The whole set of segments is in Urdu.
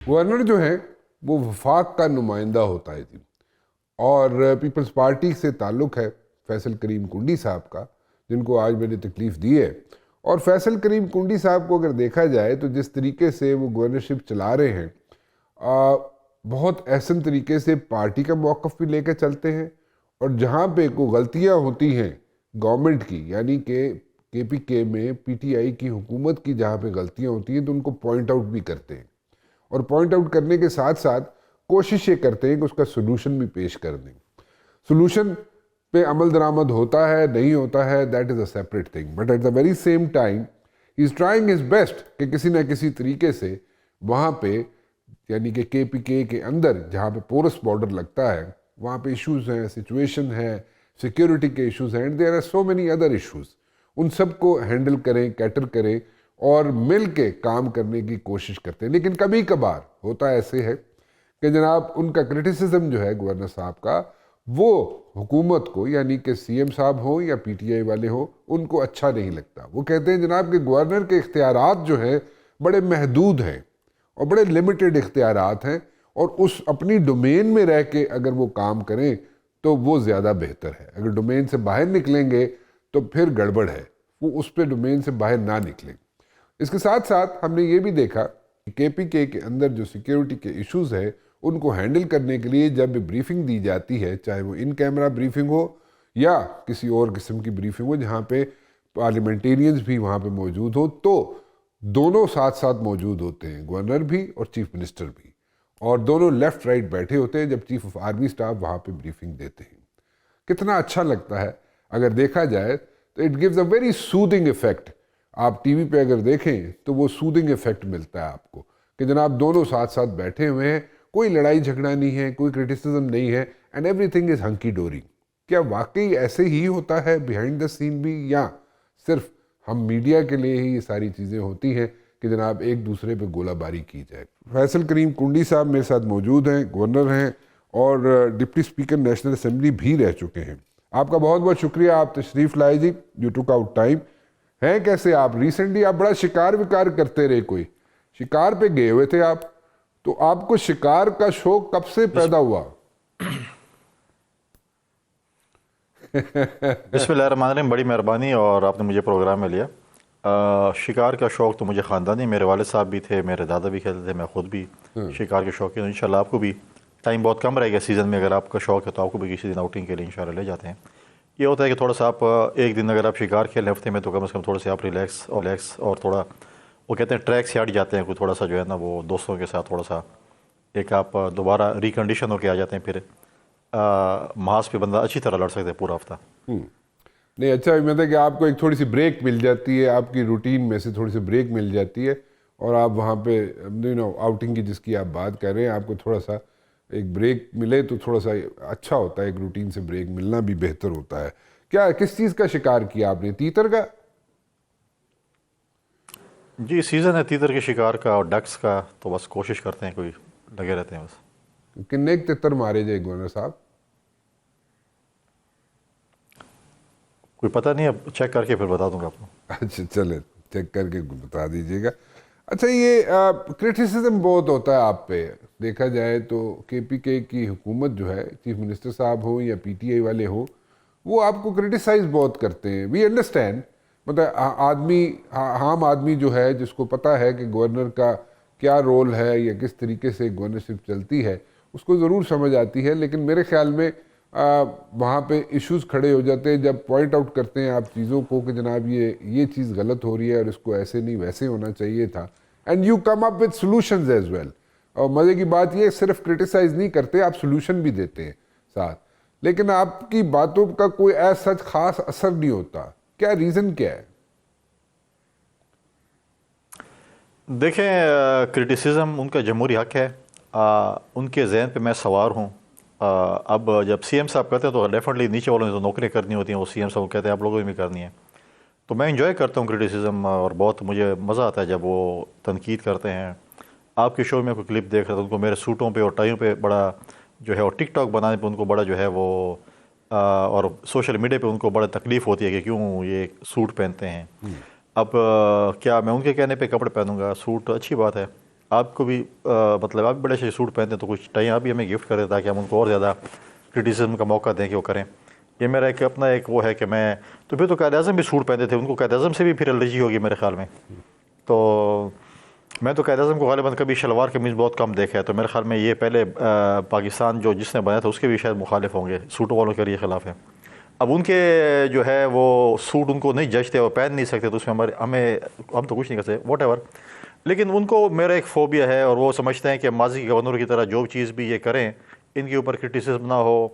گورنر جو ہیں وہ وفاق کا نمائندہ ہوتا ہے جی، اور پیپلز پارٹی سے تعلق ہے فیصل کریم کنڈی صاحب کا، جن کو آج میں نے تکلیف دی ہے۔ اور فیصل کریم کنڈی صاحب کو اگر دیکھا جائے تو جس طریقے سے وہ گورنرشپ چلا رہے ہیں، بہت احسن طریقے سے پارٹی کا موقف بھی لے کے چلتے ہیں، اور جہاں پہ کوئی غلطیاں ہوتی ہیں گورنمنٹ کی، یعنی کہ کے پی کے میں پی ٹی آئی کی حکومت کی جہاں پہ غلطیاں ہوتی ہیں تو ان کو پوائنٹ آؤٹ بھی کرتے ہیں، اور پوائنٹ آؤٹ کرنے کے ساتھ ساتھ کوشش یہ کرتے ہیں کہ اس کا سلوشن بھی پیش کر دیں۔ سلوشن پہ عمل درآمد ہوتا ہے نہیں ہوتا ہے، that is a separate thing, but at the very same time ہی از ٹرائنگ ہز بیسٹ کہ کسی نہ کسی طریقے سے وہاں پہ، یعنی کہ کے پی کے اندر جہاں پہ پورس بارڈر لگتا ہے وہاں پہ ایشوز ہیں، سچویشن ہے، سیکیورٹی کے ایشوز ہیں، there are so many other issues, ان سب کو ہینڈل کریں، کیٹر کریں اور مل کے کام کرنے کی کوشش کرتے ہیں۔ لیکن کبھی کبھار ہوتا ایسے ہے کہ جناب ان کا کرٹیسزم جو ہے گورنر صاحب کا، وہ حکومت کو، یعنی کہ سی ایم صاحب ہوں یا پی ٹی آئی والے ہوں، ان کو اچھا نہیں لگتا۔ وہ کہتے ہیں جناب کہ گورنر کے اختیارات جو ہیں بڑے محدود ہیں اور بڑے لمیٹڈ اختیارات ہیں، اور اس اپنی ڈومین میں رہ کے اگر وہ کام کریں تو وہ زیادہ بہتر ہے۔ اگر ڈومین سے باہر نکلیں گے تو پھر گڑبڑ ہے، وہ اس پہ ڈومین سے باہر نہ نکلیں۔ اس کے ساتھ ساتھ ہم نے یہ بھی دیکھا کہ کے پی کے اندر جو سیکیورٹی کے ایشوز ہیں ان کو ہینڈل کرنے کے لیے جب بریفنگ دی جاتی ہے، چاہے وہ ان کیمرہ بریفنگ ہو یا کسی اور قسم کی بریفنگ ہو جہاں پہ پارلیمنٹیرینز بھی وہاں پہ موجود ہو، تو دونوں ساتھ ساتھ موجود ہوتے ہیں، گورنر بھی اور چیف منسٹر بھی، اور دونوں لیفٹ رائٹ بیٹھے ہوتے ہیں جب چیف آف آرمی سٹاف وہاں پہ بریفنگ دیتے ہیں۔ کتنا اچھا لگتا ہے اگر دیکھا جائے تو it gives a very soothing effect. آپ ٹی وی پہ اگر دیکھیں تو وہ سودنگ افیکٹ ملتا ہے آپ کو کہ جناب دونوں ساتھ ساتھ بیٹھے ہوئے ہیں، کوئی لڑائی جھگڑا نہیں ہے، کوئی کرٹیسزم نہیں ہے، اینڈ ایوری تھنگ از ہنکی ڈوری۔ کیا واقعی ایسے ہی ہوتا ہے بیہائنڈ دا سین بھی، یا صرف ہم میڈیا کے لیے ہی یہ ساری چیزیں ہوتی ہیں کہ جناب ایک دوسرے پہ گولہ باری کی جائے؟ فیصل کریم کنڈی صاحب میرے ساتھ موجود ہیں، گورنر ہیں اور ڈپٹی اسپیکر نیشنل اسمبلی بھی رہ چکے ہیں۔ آپ کا بہت بہت شکریہ، آپ تشریف لائے جی، یو ٹوک آؤٹ ٹائم۔ ہیں کیسے آپ؟ ریسنٹلی آپ بڑا شکار وکار کرتے رہے، کوئی شکار پہ گئے ہوئے تھے آپ، تو آپ کو شکار کا شوق کب سے پیدا ہوا؟ بسم اللہ الرحمن الرحیم، بڑی مہربانی اور آپ نے مجھے پروگرام میں لیا۔ شکار کا شوق تو مجھے خاندانی، میرے والد صاحب بھی تھے، میرے دادا بھی کھیلتے تھے، میں خود بھی شکار کے شوقین ہوں۔ انشاءاللہ آپ کو بھی ٹائم بہت کم رہے گا سیزن میں، اگر آپ کا شوق ہے تو آپ کو بھی کسی دن آؤٹنگ کے لیے انشاءاللہ لے جاتے ہیں۔ یہ ہوتا ہے کہ تھوڑا سا آپ ایک دن اگر آپ شکار کھیلیں ہفتے میں تو کم از کم تھوڑے سے آپ ریلیکس اور تھوڑا وہ کہتے ہیں ٹریک سے ہٹ جاتے ہیں، کوئی تھوڑا سا جو ہے نا وہ دوستوں کے ساتھ تھوڑا سا ایک آپ دوبارہ ریکنڈیشن ہو کے آ جاتے ہیں، پھر محاذ پہ بندہ اچھی طرح لڑ سکتے ہیں پورا ہفتہ۔ نہیں، اچھا مطلب کہ آپ کو ایک تھوڑی سی بریک مل جاتی ہے، آپ کی روٹین میں سے تھوڑی سی بریک مل جاتی ہے، اور آپ وہاں پہ آؤٹنگ کی جس کی آپ بات کر رہے ہیں، آپ کو تھوڑا سا ایک بریک ملے تو تھوڑا سا اچھا ہوتا ہے، ایک روٹین سے بریک ملنا بھی بہتر ہوتا ہے۔ کیا کس چیز کا شکار کیا آپ نے؟ تیتر کا؟ جی سیزن ہے تیتر کے شکار کا اور ڈکس کا، تو بس کوشش کرتے ہیں، کوئی لگے رہتے ہیں بس۔ کتنے تیتر مارے جائے گورنر صاحب؟ کوئی پتہ نہیں، اب چیک کر کے پھر بتا دوں گا آپ کو۔ اچھا چلے چیک کر کے بتا دیجیے گا۔ اچھا، یہ کرٹیسزم بہت ہوتا ہے آپ پہ، دیکھا جائے تو کے پی کے کی حکومت جو ہے، چیف منسٹر صاحب ہوں یا پی ٹی آئی والے ہوں، وہ آپ کو کرٹیسائز بہت کرتے ہیں۔ وی انڈرسٹینڈ، مطلب عام آدمی جو ہے جس کو پتہ ہے کہ گورنر کا کیا رول ہے یا کس طریقے سے گورنرشپ چلتی ہے، اس کو ضرور سمجھ آتی ہے، لیکن میرے خیال میں وہاں پہ ایشوز کھڑے ہو جاتے ہیں جب پوائنٹ آؤٹ کرتے ہیں آپ چیزوں کو کہ جناب یہ چیز غلط ہو رہی ہے اور اس کو ایسے نہیں ویسے ہونا چاہیے تھا، and you come up with solutions as well. اور مزے کی بات یہ صرف کرٹیسائز نہیں کرتے، آپ سولوشن بھی دیتے ہیں ساتھ، لیکن آپ کی باتوں کا کوئی ایسا سچ خاص اثر نہیں ہوتا۔ کیا ریزن کیا ہے؟ دیکھیں، کرٹیسزم ان کا جمہوری حق ہے، ان کے ذہن پہ میں سوار ہوں۔ اب جب سی ایم صاحب کہتے ہیں تو ڈیفینیٹلی نیچے والوں نے تو نوکریاں کرنی ہوتی ہیں، وہ سی ایم صاحب کہتے ہیں آپ لوگوں نے بھی کرنی ہے، تو میں انجوائے کرتا ہوں کرٹیسزم، اور بہت مجھے مزہ آتا ہے جب وہ تنقید کرتے ہیں۔ آپ کے شو میں کوئی کلپ دیکھ رہا تھا، ان کو میرے سوٹوں پہ اور ٹائیوں پہ بڑا جو ہے، اور ٹک ٹاک بنانے پہ ان کو بڑا جو ہے وہ، اور سوشل میڈیا پہ ان کو بڑا تکلیف ہوتی ہے کہ کیوں یہ سوٹ پہنتے ہیں۔ اب کیا میں ان کے کہنے پہ کپڑے پہنوں گا؟ سوٹ اچھی بات ہے، آپ کو بھی مطلب آپ بھی بڑے اچھے سوٹ پہنتے ہیں، تو کچھ ٹائی آپ بھی ہمیں گفٹ کریں تاکہ ہم ان کو اور زیادہ کرٹیسزم کا موقع دیں کہ وہ کریں. یہ میرا ایک اپنا ایک وہ ہے کہ میں تو پھر تو قائد اعظم بھی سوٹ پہنتے تھے، ان کو قائد اعظم سے بھی پھر الرجی ہوگی میرے خیال میں. تو میں تو قائد اعظم کو غالباً کبھی شلوار قمیض بہت کم دیکھا ہے، تو میرے خیال میں یہ پہلے پاکستان جس نے بنایا تھا اس کے بھی شاید مخالف ہوں گے، سوٹوں والوں کے لیے خلاف ہے. اب ان کے جو ہے وہ سوٹ ان کو نہیں جچتے اور پہن نہیں سکتے، تو اس میں ہم تو کچھ نہیں کر سکتے واٹ ایور. لیکن ان کو میرا ایک فوبیا ہے، اور وہ سمجھتے ہیں کہ ماضی کے گورنر کی طرح جو چیز بھی یہ کریں ان کے اوپر کرٹیسزم نہ ہو،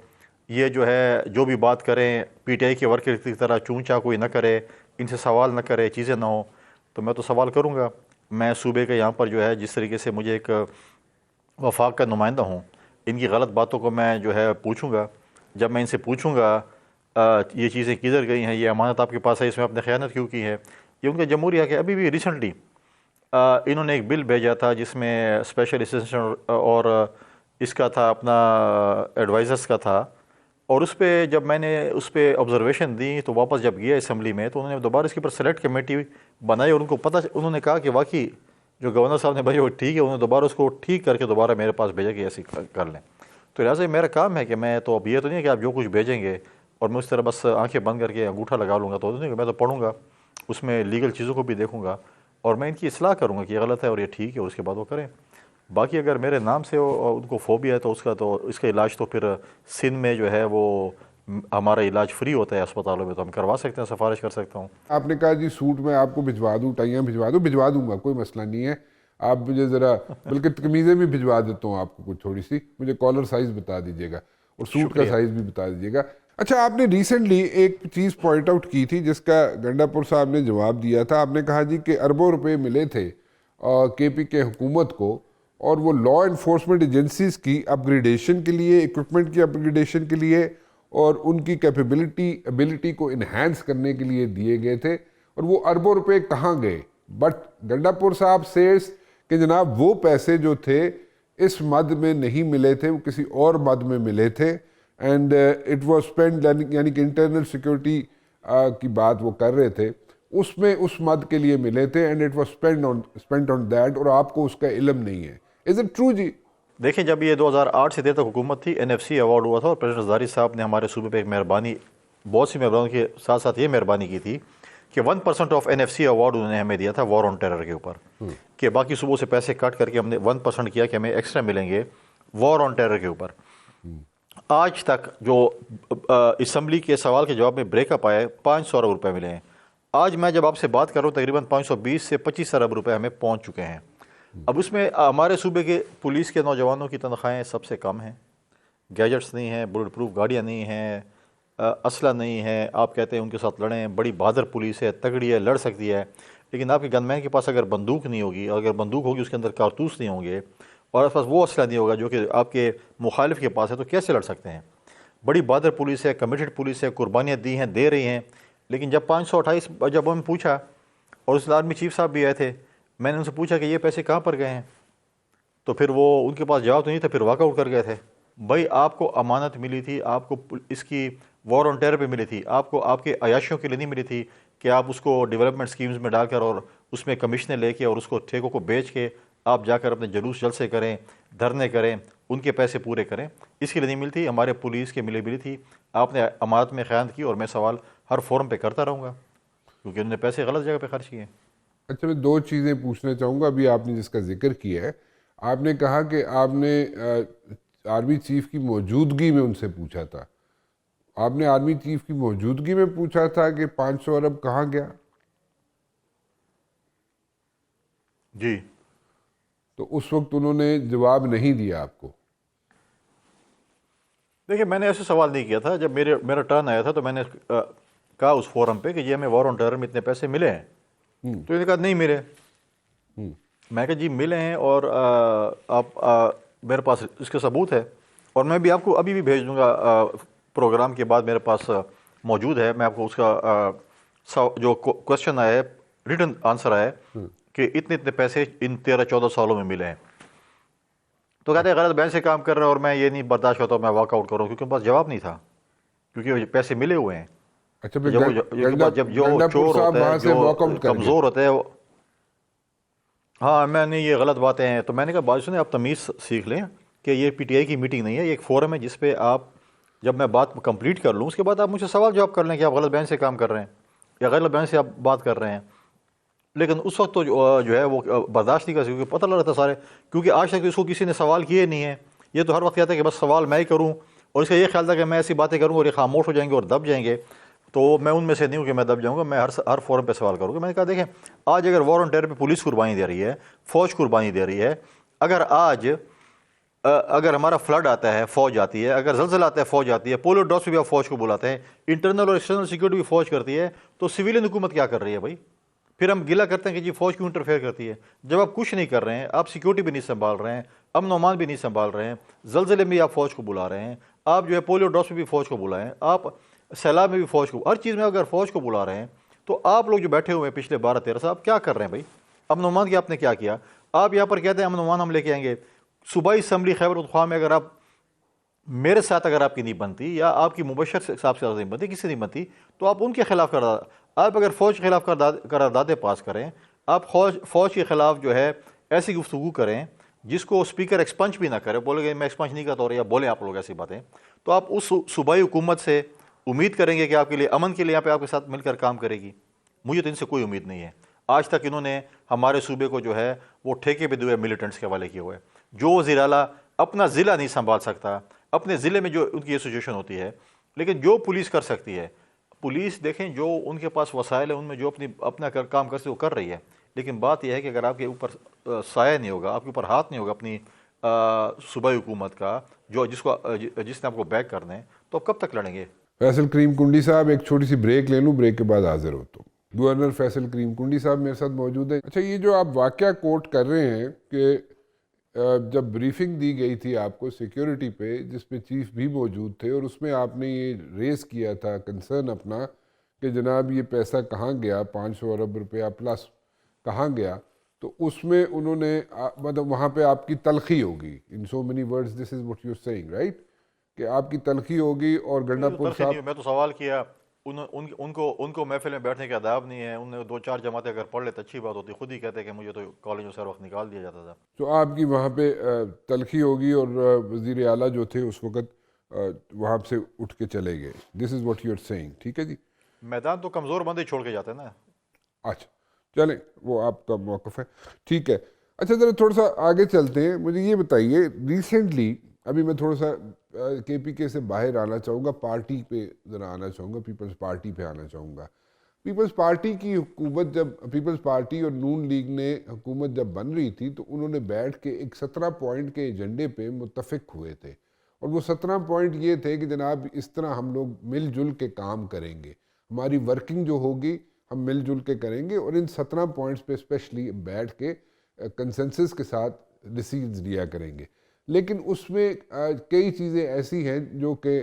یہ جو ہے جو بھی بات کریں پی ٹی آئی کے ورکر کی طرح چونچا کوئی نہ کرے، ان سے سوال نہ کرے، چیزیں نہ ہوں. تو میں تو سوال کروں گا. میں صوبے کے یہاں پر جو ہے جس طریقے سے مجھے ایک وفاق کا نمائندہ ہوں، ان کی غلط باتوں کو میں جو ہے پوچھوں گا. جب میں ان سے پوچھوں گا یہ چیزیں کدھر گئی ہیں، یہ امانت آپ کے پاس ہے، اس میں آپ نے خیانت کیوں کی ہے، یہ ان کا جمہوریہ کہ ابھی بھی ریسنٹلی انہوں نے ایک بل بھیجا تھا جس میں اسپیشل اسسٹنٹ اور اس کا تھا اپنا ایڈوائزرس کا تھا، اور اس پہ جب میں نے اس پہ آبزرویشن دی تو واپس جب گیا اسمبلی میں تو انہوں نے دوبارہ اس کے اوپر سلیکٹ کمیٹی بنائی، اور ان کو پتہ انہوں نے کہا کہ واقعی جو گورنر صاحب نے بھائی وہ ٹھیک ہے، انہوں نے دوبارہ اس کو ٹھیک کر کے دوبارہ میرے پاس بھیجا کہ ایسے کر لیں. تو لہٰذا میرا کام ہے کہ میں تو اب یہ تو نہیں ہے کہ آپ جو کچھ بھیجیں گے اور میں اس طرح بس آنکھیں بند کر کے انگوٹھا لگا لوں گا، تو نہیں، میں تو پڑھوں گا، اس میں لیگل چیزوں کو بھی دیکھوں گا اور میں ان کی اصلاح کروں گا کہ یہ غلط ہے اور یہ ٹھیک ہے، اور اس کے بعد وہ کریں. باقی اگر میرے نام سے ان کو فوبیا ہے تو اس کا علاج تو پھر سندھ میں جو ہے وہ ہمارا علاج فری ہوتا ہے اسپتالوں میں، تو ہم کروا سکتے ہیں، سفارش کر سکتا ہوں. آپ نے کہا جی سوٹ میں آپ کو بھجوا دوں، ٹائیاں بھجوا دوں گا، کوئی مسئلہ نہیں ہے. آپ مجھے ذرا بلکہ قمیضیں بھی بھجوا دیتا ہوں آپ کو کچھ تھوڑی سی، مجھے کالر سائز بتا دیجیے گا اور سوٹ کا شکریہ. سائز بھی بتا دیجیے گا. اچھا، آپ نے ریسنٹلی ایک چیز پوائنٹ آؤٹ کی تھی جس کا گنڈا پور صاحب نے جواب دیا تھا. آپ نے کہا جی کہ اربوں روپے ملے تھے کے پی کے حکومت کو، اور وہ لا انفورسمنٹ ایجنسیز کی اپ گریڈیشن کے لیے، اکوپمنٹ کی اپ گریڈیشن کے لیے اور ان کی ایبلٹی کو انہینس کرنے کے لیے دیے گئے تھے، اور وہ اربوں روپے کہاں گئے؟ بٹ گنڈا پور صاحب سیز کہ جناب وہ پیسے جو تھے اس مد میں نہیں ملے تھے، وہ کسی اور مد میں ملے تھے، اینڈ اٹ واز اسپینڈ، یعنی کہ انٹرنل سیکورٹی کی بات وہ کر رہے تھے، اس میں اس مد کے لیے ملے تھے، and it was spend on that, اور آپ کو اس کا علم نہیں ہے. از اٹ ٹرو جی؟ دیکھیں، جب یہ 2008 سے دیر تک حکومت تھی، این ایف سی ایوارڈ ہوا تھا، اور پریزیڈنٹ زرداری صاحب نے ہمارے صوبے پہ ایک مہربانی، بہت سی مہربانیوں کے ساتھ ساتھ یہ مہربانی کی تھی کہ 1% of N F C award انہوں نے ہمیں دیا تھا وار آن ٹیرر کے اوپر، کہ باقی صوبوں سے پیسے کٹ کر کے ہم نے 1% کیا کہ ہمیں ایکسٹرا ملیں گے وار آن ٹیرر کے اوپر. آج تک جو اسمبلی کے سوال کے جواب میں بریک اپ آیا ہے، 500 ارب روپے ملے ہیں. آج میں جب آپ سے بات کر رہا ہوں تقریباً 520 سے 25 ارب روپے ہمیں پہنچ چکے ہیں. اب اس میں ہمارے صوبے کے پولیس کے نوجوانوں کی تنخواہیں سب سے کم ہیں، گیجٹس نہیں ہیں، بلٹ پروف گاڑیاں نہیں ہیں، اسلحہ نہیں ہے. آپ کہتے ہیں ان کے ساتھ لڑیں، بڑی بہادر پولیس ہے، تگڑی ہے، لڑ سکتی ہے، لیکن آپ کے گن مین کے پاس اگر بندوق نہیں ہوگی، اور اگر بندوق ہوگی اس کے اندر کارتوس نہیں ہوں گے، اور آپ کے پاس وہ اسلحہ نہیں ہوگا جو کہ آپ کے مخالف کے پاس ہے، تو کیسے لڑ سکتے ہیں؟ بڑی بہادر پولیس ہے، کمیٹڈ پولیس ہے، قربانیاں دی ہیں، دے رہی ہیں. لیکن جب 528 جب ہم پوچھا، اور اس آرمی چیف صاحب بھی آئے تھے، میں نے ان سے پوچھا کہ یہ پیسے کہاں پر گئے ہیں، تو پھر وہ ان کے پاس جواب تو نہیں تھا، پھر واک آؤٹ کر گئے تھے. بھائی آپ کو امانت ملی تھی، آپ کو اس کی وار آن ٹیرر پہ ملی تھی، آپ کو آپ کے عیاشیوں کے لیے نہیں ملی تھی کہ آپ اس کو ڈیولپمنٹ سکیمز میں ڈال کر اور اس میں کمیشنیں لے کے اور اس کو ٹھیکوں کو بیچ کے آپ جا کر اپنے جلوس جلسے کریں، دھرنے کریں، ان کے پیسے پورے کریں. اس کے لیے نہیں ملتی، ہمارے پولیس کے ملی تھی. آپ نے امانت میں خیانت کی، اور میں سوال ہر فورم پہ کرتا رہوں گا کیونکہ انہوں نے پیسے غلط جگہ پہ خرچ کیے. اچھا، میں دو چیزیں پوچھنا چاہوں گا. ابھی آپ نے جس کا ذکر کیا ہے، آپ نے کہا کہ آپ نے آرمی چیف کی موجودگی میں ان سے پوچھا تھا. آپ نے آرمی چیف کی موجودگی میں پوچھا تھا کہ 500 ارب کہاں گیا؟ جی. تو اس وقت انہوں نے جواب نہیں دیا آپ کو؟ دیکھیں، میں نے ایسے سوال نہیں کیا تھا. جب میرا ٹرن آیا تھا تو میں نے کہا اس فورم پہ کہ یہ ہمیں وار آن ٹیرر میں اتنے پیسے ملے ہیں، تو انہوں نے کہا نہیں ملے. میں کہا جی ملے ہیں، اور آپ میرے پاس اس کا ثبوت ہے، اور میں بھی آپ کو ابھی بھی بھیج دوں گا، پروگرام کے بعد میرے پاس موجود ہے. میں آپ کو اس کا جو کوشچن آیا ہے، ریٹن آنسر آیا ہے کہ اتنے پیسے ان 13-14 سالوں میں ملے ہیں. تو کہتے ہیں غلط بین سے کام کر رہے ہیں، اور میں یہ نہیں برداشت ہوتا، میں واک آؤٹ کروں، کیونکہ ان کے پاس جواب نہیں تھا، کیونکہ پیسے ملے ہوئے ہیں. اچھا، جب جو چور ہوتا ہے، جو کمزور ہوتا ہے، ہاں میں نے یہ غلط باتیں ہیں، تو میں نے کہا بات سنیں، آپ تمیز سیکھ لیں کہ یہ پی ٹی آئی کی میٹنگ نہیں ہے، یہ ایک فورم ہے جس پہ آپ، جب میں بات کمپلیٹ کر لوں اس کے بعد آپ مجھ سے سوال جواب کر لیں کہ آپ غلط بیان سے کام کر رہے ہیں یا غلط بیان سے آپ بات کر رہے ہیں. لیکن اس وقت تو جو ہے وہ برداشت نہیں کر سکتے، کیونکہ پتہ لگ رہا تھا سارے، کیونکہ آج تک اس کو کسی نے سوال کیے نہیں ہے. یہ تو ہر وقت کہتا ہے کہ بس سوال میں ہی کروں، اور اس کا یہ خیال تھا کہ میں ایسی باتیں کروں اور یہ خاموش ہو جائیں گے اور دب جائیں گے. تو میں ان میں سے نہیں ہوں کہ میں دب جاؤں گا، میں ہر فورم پہ سوال کروں گا. میں نے کہا دیکھیں، آج اگر وار آن ٹیرر پہ پولیس قربانی دے رہی ہے، فوج قربانی دے رہی ہے، اگر آج اگر ہمارا فلڈ آتا ہے فوج آتی ہے، اگر زلزلہ آتا ہے فوج آتی ہے، پولو ڈراپس بھی آپ فوج کو بلاتے ہیں، انٹرنل اور ایکسٹرنل سیکورٹی بھی فوج کرتی ہے، تو سویلین حکومت کیا کر رہی ہے بھائی؟ پھر ہم گلہ کرتے ہیں کہ جی فوج کیوں انٹرفیئر کرتی ہے، جب آپ کچھ نہیں کر رہے ہیں، آپ سیکورٹی بھی نہیں سنبھال رہے ہیں، امن و امان بھی نہیں سنبھال رہے ہیں، زلزلے میں بھی آپ فوج کو بلا رہے ہیں، آپ جو ہے پولیو ڈراپس میں بھی فوج کو بلائیں، آپ سیلاب میں بھی فوج کو، ہر چیز میں اگر فوج کو بلا رہے ہیں، تو آپ لوگ جو بیٹھے ہوئے ہیں پچھلے 12-13 سال، آپ کیا کر رہے ہیں بھائی؟ امن و امان کی آپ نے کیا کیا؟ آپ یہاں پر کہتے ہیں امن و امان ہم لے کے آئیں گے. صوبائی اسمبلی خیبر پختونخوا میں اگر آپ میرے ساتھ اگر آپ کی نہیں بنتی، یا آپ کی مبشر صاحب سے نہیں بنتی، کسی نہیں بنتی، تو آپ ان کے خلاف قرارداد، آپ اگر فوج کے خلاف قراردادیں پاس کریں، آپ فوج کے خلاف جو ہے ایسی گفتگو کریں جس کو اسپیکر ایکسپنج بھی نہ کرے، بولے گا میں ایکسپنج نہیں کرتا، اور یا بولیں آپ لوگ ایسی باتیں، تو آپ اس صوبائی حکومت سے امید کریں گے کہ آپ کے لیے امن کے لیے یہاں پہ آپ کے ساتھ مل کر کام کرے گی؟ مجھے تو ان سے کوئی امید نہیں ہے. آج تک انہوں نے ہمارے صوبے کو جو ہے وہ ٹھیکے پہ دیے ملیٹنٹس کے حوالے کیے ہوئے. جو وزیر اعلیٰ اپنا ضلع نہیں سنبھال سکتا، اپنے ضلع میں جو ان کی یہ سچویشن ہوتی ہے، لیکن جو پولیس کر سکتی ہے، پولیس دیکھیں جو ان کے پاس وسائل ہیں ان میں جو اپنا کام کر سکتے وہ کر رہی ہے. لیکن بات یہ ہے کہ اگر آپ کے اوپر سایہ نہیں ہوگا، آپ کے اوپر ہاتھ نہیں ہوگا اپنی صوبائی حکومت کا، جس نے آپ کو بیک کرنا ہے، تو آپ کب تک لڑیں گے؟ فیصل کریم کنڈی صاحب ایک چھوٹی سی بریک لے لوں، بریک کے بعد حاضر ہوتا ہوں. گورنر فیصل کریم کنڈی صاحب میرے ساتھ موجود ہیں. اچھا، یہ جو آپ واقعہ کوٹ کر رہے ہیں کہ جب بریفنگ دی گئی تھی آپ کو سیکیورٹی پہ، جس پہ چیف بھی موجود تھے، اور اس میں آپ نے یہ ریز کیا تھا کنسرن اپنا کہ جناب یہ پیسہ کہاں گیا، 500 ارب روپیہ پلس کہاں گیا، تو اس میں انہوں نے مطلب وہاں پہ آپ کی تلخی ہوگی. In so many words this is what you saying right, کہ آپ کی تلخی ہوگی. اور گنڈا پور تلخی صاحب، نہیں، میں تو سوال کیا، ان کو محفل میں بیٹھنے کا آداب نہیں ہے، ان نے 2-4 جماعتیں اگر پڑھ لیتے اچھی بات ہوتی، خود ہی کہتے کہ مجھے تو کالجوں سے ہر وقت نکال دیا جاتا تھا. تو آپ کی وہاں پہ تلخی ہوگی، اور وزیر اعلیٰ جو تھے اس وقت وہاں سے اٹھ کے چلے گئے. This is what you are saying, ٹھیک ہے جی؟ میدان تو کمزور بندے چھوڑ کے جاتے ہیں نا. اچھا چلیں، وہ آپ کا موقف ہے، ٹھیک ہے. اچھا ذرا تھوڑا سا آگے چلتے ہیں. مجھے یہ بتائیے، ریسنٹلی ابھی میں تھوڑا سا کے پی کے سے باہر آنا چاہوں گا، پارٹی پہ ذرا آنا چاہوں گا، پیپلز پارٹی پہ آنا چاہوں گا. پیپلز پارٹی کی حکومت جب، پیپلز پارٹی اور نون لیگ نے حکومت جب بن رہی تھی، تو انہوں نے بیٹھ کے ایک 17 پوائنٹ کے ایجنڈے پہ متفق ہوئے تھے. اور وہ 17 پوائنٹ یہ تھے کہ جناب اس طرح ہم لوگ مل جل کے کام کریں گے، ہماری ورکنگ جو ہوگی ہم مل جل کے کریں گے، اور ان 17 پوائنٹس پہ اسپیشلی بیٹھ کے کنسنسس کے ساتھ ڈیسیژنز لیا کریں گے. لیکن اس میں کئی چیزیں ایسی ہیں جو کہ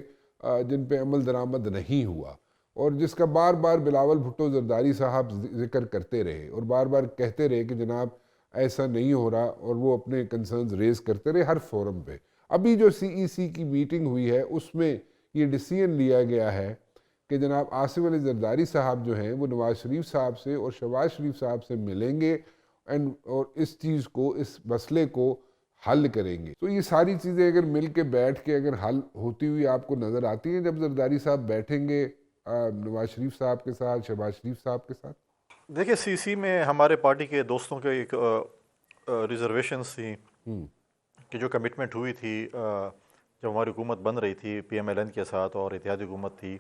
جن پہ عمل درآمد نہیں ہوا، اور جس کا بار بار بلاول بھٹو زرداری صاحب ذکر کرتے رہے اور بار بار کہتے رہے کہ جناب ایسا نہیں ہو رہا، اور وہ اپنے کنسرنز ریز کرتے رہے ہر فورم پہ. ابھی جو سی ای سی کی میٹنگ ہوئی ہے اس میں یہ ڈیسیژن لیا گیا ہے کہ جناب آصف علی زرداری صاحب جو ہیں وہ نواز شریف صاحب سے اور شہباز شریف صاحب سے ملیں گے، اور اس چیز کو، اس مسئلے کو حل کریں گے. تو یہ ساری چیزیں اگر مل کے بیٹھ کے اگر حل ہوتی ہوئی آپ کو نظر آتی ہیں جب زرداری صاحب بیٹھیں گے نواز شریف صاحب کے ساتھ، شہباز شریف صاحب کے ساتھ؟ دیکھیں سی سی میں ہمارے پارٹی کے دوستوں کے ایک ریزرویشنز تھیں کہ جو کمٹمنٹ ہوئی تھی جب ہماری حکومت بن رہی تھی پی ایم ایل این کے ساتھ، اور اتحادی حکومت تھی،